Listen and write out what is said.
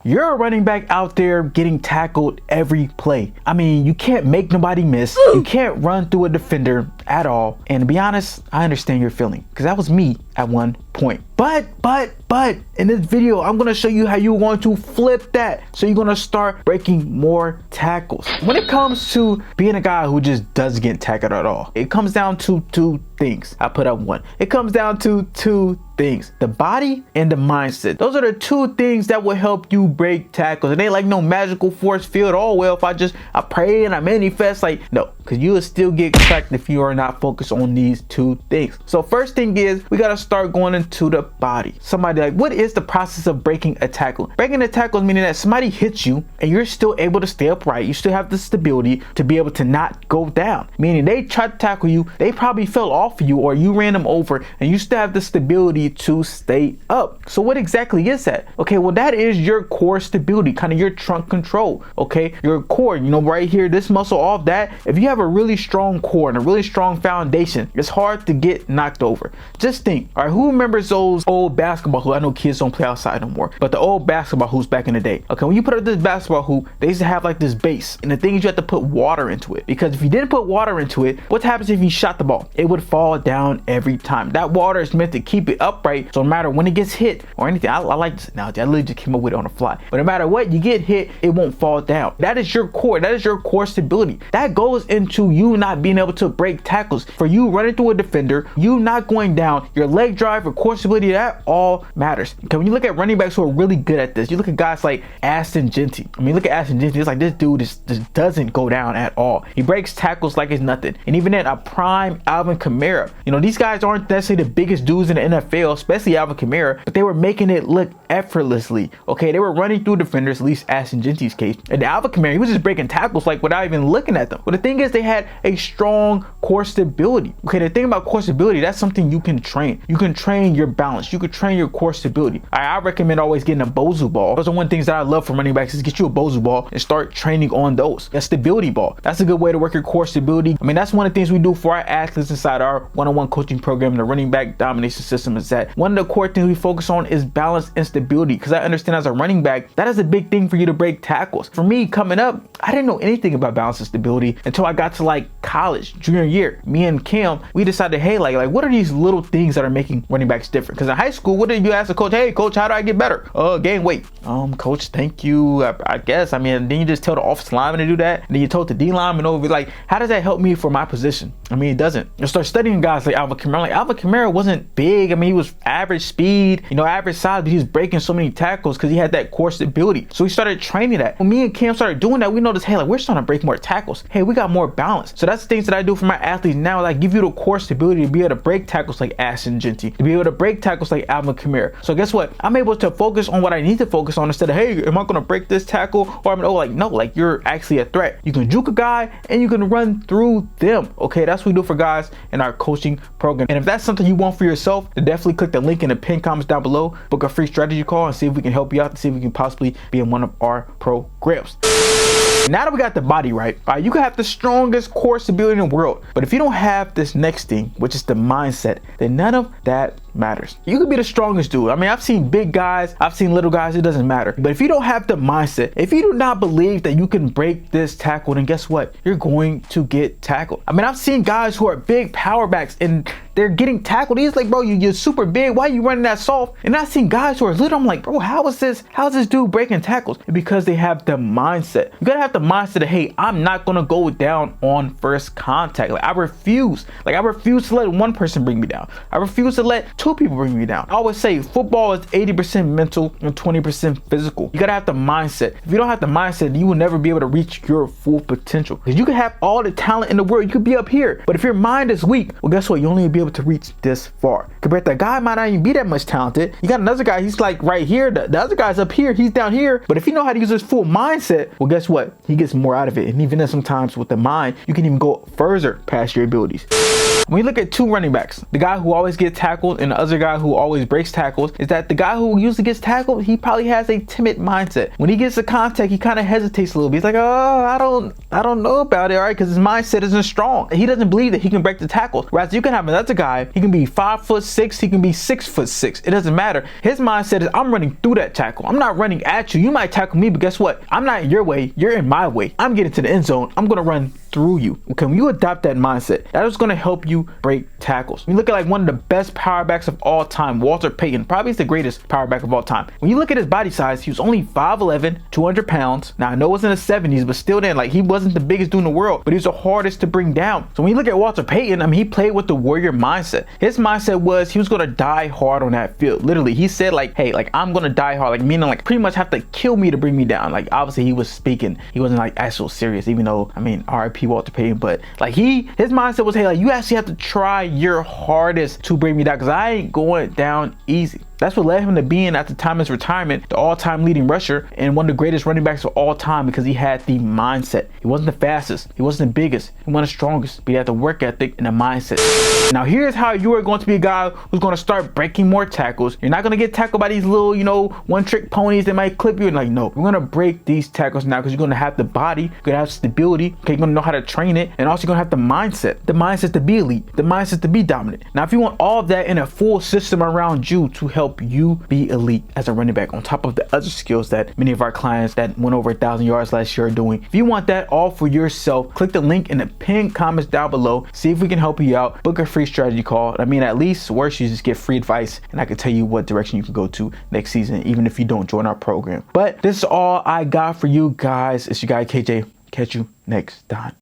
You're a running back out there getting tackled every play. I mean, you can't make nobody miss. You can't run through a defender at all. And to be honest, I understand your feeling because that was me at one point. But in this video, I'm gonna show you how you want to flip that. So you're gonna start breaking more tackles. When it comes to being a guy who just doesn't get tackled at all, it comes down to two things. I put up one. It comes down to two things: the body and the mindset. Those are the two things that will help you break tackles. It ain't like no magical force field. Oh well, if I pray and I manifest, like no, because you will still get cracked if you are not focused on these two things. So first thing is we gotta start going into the body. Somebody like, what is the process of breaking a tackle? Breaking a tackle is meaning that somebody hits you and you're still able to stay upright. You still have the stability to be able to not go down. Meaning they tried to tackle you, they probably fell off of you or you ran them over, and you still have the stability to stay up. So what exactly is that? Okay, well that is your core stability, kind of your trunk control. Okay, your core, you know, right here, this muscle, all of that. If you have a really strong core and a really strong foundation, it's hard to get knocked over. Just think, all right, who remembers those old basketball hoops? I know kids don't play outside no more, but the old basketball hoops back in the day. Okay, when you put up this basketball hoop, they used to have like this base, and the thing is you have to put water into it, because if you didn't put water into it, what happens if you shot the ball? It would fall down every time. That water is meant to keep it upright, so no matter when it gets hit or anything, I like this analogy. I literally just came up with it on the fly. But no matter what, you get hit, it won't fall down. That is your core. That is your core stability. That goes into you not being able to break tackles. For you running through a defender, you not going down, your leg drive, your core stability, that all matters. Okay, when you look at running backs who are really good at this, you look at guys like Aston Genty. I mean, look at Aston Genty. It's like this dude just doesn't go down at all. He breaks tackles like it's nothing. And even then, a prime Alvin Kamara. You know, these guys aren't necessarily the biggest dudes in the NFL, especially Alvin Kamara, but they were making it look effortlessly. Okay, they were running through defenders, at least Aston Genty's case. And Alvin Kamara, he was just breaking tackles like without even looking at them. But the thing is, they had a strong core stability. Okay, the thing about core stability, that's something you can train. You can train your balance. You can train your core stability. I recommend always getting a Bozu ball. Those are one of the things that I love from running backs is get you a Bozu ball and start training on those. A stability ball. That's a good way to work your core stability. I mean, that's one of the things we do for our athletes inside our one-on-one coaching program, the running back domination system, is that one of the core things we focus on is balance and stability. Because I understand as a running back, that is a big thing for you to break tackles. For me, coming up, I didn't know anything about balance and stability until I got to like college, junior year. Me and Cam, we decided, hey, like what are these little things that are making running backs different? Because in high school, what did you ask the coach? Hey, coach, how do I get better? Gain weight. Coach, thank you. I guess. I mean, then you just tell the offensive lineman to do that. And then you told the D lineman over, like, how does that help me for my position? I mean, it doesn't. You start studying guys like Alvin Kamara. Like Alvin Kamara wasn't big. I mean, he was average speed, you know, average size, but he was breaking so many tackles because he had that core stability. So we started training that. When me and Cam started doing that, we noticed, hey, like we're starting to break more tackles. Hey, we got more balance. So that's the things that I do for my athletes now. Like give you the core stability to be able to break tackles like Aston Genty, to be able to break tackles like Alvin Kamara. So guess what? I'm able to focus on what I need to focus on instead of, hey, am I going to break this tackle? Or I'm like, no, like you're actually a threat. You can juke a guy and you can run through them. Okay, that's what we do for guys in our coaching program. And if that's something you want for yourself, then definitely click the link in the pinned comments down below, book a free strategy call, and see if we can help you out, and see if we can possibly be in one of our programs. Now that we got the body right, you can have the strongest core stability in the world, but if you don't have this next thing, which is the mindset, then none of that matters. You could be the strongest dude. I mean, I've seen big guys, I've seen little guys, it doesn't matter. But if you don't have the mindset, if you do not believe that you can break this tackle, then guess what? You're going to get tackled. I mean, I've seen guys who are big power backs and they're getting tackled. He's like, bro, you're super big. Why are you running that soft? And I've seen guys who are little. I'm like, bro, how's this dude breaking tackles? Because they have the mindset. You gotta have the mindset of, hey, I'm not gonna go down on first contact. Like I refuse to let one person bring me down. I refuse to let two people bring me down. I always say football is 80% mental and 20% physical. You gotta have the mindset. If you don't have the mindset, you will never be able to reach your full potential. Because you can have all the talent in the world. You could be up here, but if your mind is weak, well, guess what? You only be able to reach this far. Compared to a guy might not even be that much talented. You got another guy, he's like right here. The other guy's up here, he's down here. But if you know how to use his full mindset, well, guess what? He gets more out of it. And even then, sometimes with the mind, you can even go further past your abilities. When you look at two running backs, the guy who always gets tackled and and the other guy who always breaks tackles is that the guy who usually gets tackled, he probably has a timid mindset. When he gets to contact, he kind of hesitates a little bit. He's like, oh, I don't know about it, all right, because his mindset isn't strong. He doesn't believe that he can break the tackles. Whereas you can have another guy, he can be 5'6", he can be 6'6". It doesn't matter. His mindset is, I'm running through that tackle. I'm not running at you. You might tackle me, but guess what? I'm not in your way. You're in my way. I'm getting to the end zone. I'm gonna run through you. Okay, when you adopt that mindset, that is going to help you break tackles. When you look at like one of the best power backs of all time, Walter Payton, probably is the greatest power back of all time. When you look at his body size, he was only 5'11", 200 pounds. Now I know it was in the 70s, but still then, like, he wasn't the biggest dude in the world, but he was the hardest to bring down. So when you look at Walter Payton, I mean, he played with the warrior mindset. His mindset was he was going to die hard on that field. Literally, he said like, hey, like, I'm going to die hard, like, meaning like pretty much have to kill me to bring me down. Like, obviously he was speaking, he wasn't like actual serious, even though, I mean, RIP Walter Payton, but like his mindset was, hey, like, you actually have to try your hardest to bring me down, because I ain't going down easy. That's what led him to being, at the time of his retirement, the all-time leading rusher and one of the greatest running backs of all time, because he had the mindset. He wasn't the fastest, he wasn't the biggest, he wasn't the strongest, but he had the work ethic and the mindset. Now here's how you are going to be a guy who's going to start breaking more tackles. You're not going to get tackled by these little, you know, one-trick ponies that might clip you. And like, no, we're going to break these tackles now, because you're going to have the body, you're going to have stability, okay, you're going to know how to train it, and also you're going to have the mindset to be elite, the mindset to be dominant. Now if you want all of that in a full system around you to help you be elite as a running back, on top of the other skills that many of our clients that went over 1,000 yards last year are doing, if you want that all for yourself, click the link in the pinned comments down below. See if we can help you out. Book a free strategy call. I mean, at least worse, you just get free advice, and I can tell you what direction you can go to next season, even if you don't join our program. But this is all I got for you guys. It's your guy KJ. Catch you next time.